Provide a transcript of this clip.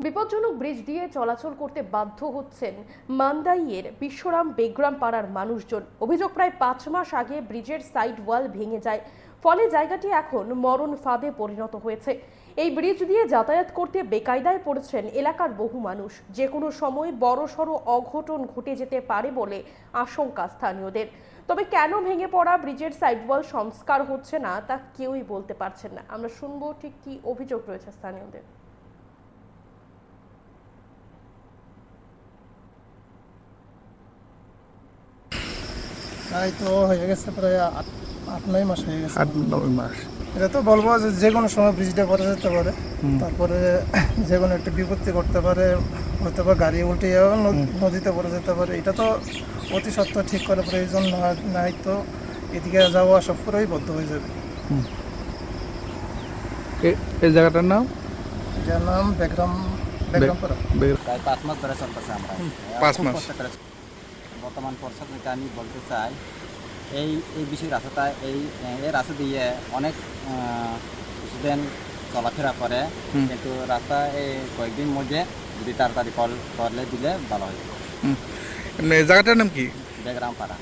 বিপজ্জনক ব্রিজ দিয়ে চলাচল করতে বাধ্য হচ্ছেন মান্দাইয়ের বিশ্বরাম বেগরাম পাড়ার মানুষজন। অভিযোগ, প্রায় 5 মাস আগে ব্রিজের সাইড ওয়াল ভেঙে যায়, ফলে জায়গাটি এখন মরণ ফাঁদে পরিণত হয়েছে। এই ব্রিজ দিয়ে যাতায়াত করতে বেকায়দায় পড়েছেন এলাকার বহু মানুষ। যে কোনো সময় বড়সড় অঘটন ঘটে যেতে পারে বলে আশঙ্কা স্থানীয়দের। তবে কেন ভেঙে পড়া ব্রিজের সাইড ওয়াল সংস্কার হচ্ছে না তা কেউই বলতে পারছেন না। আমরা শুনবো ঠিক কি অভিযোগ রয়েছে স্থানীয়দের। তাই তো হয়ে গেছে প্রায় 8-9 মাস হয়ে গেছে। 8-9 মাস। এটা তো বলবো যে কোনো সময় ব্রিজটা পড়ে যেতে পারে, তারপরে যে কোনো একটা বিপত্তি করতে পারে, হয়তো বা গাড়ি উল্টে যাওয়া নদীতে পড়ে যেতে পারে। এটা তো অতি সত্ত্বর ঠিক করার প্রয়োজন নাই, তো এদিকে যাওয়া সব পুরোই বদ্ধ হয়ে যাবে। এই জায়গাটার নাম? যার নাম বেগরামপাড়া। প্রায় 5 মাস ধরে চলতেছে। আমরা 5 মাস। বর্তমান প্রশাসনকে আমি বলতে চাই, এই বিশেষ রাস্তাটা এই রাস্তা দিয়ে অনেক স্টুডেন্ট চলাফেরা করে, কিন্তু রাস্তা এই কয়েকদিন মধ্যে যদি তাড়াতাড়ি করলে দিলে ভালো হয়। জায়গাটার নাম কি? বেগরামপাড়া।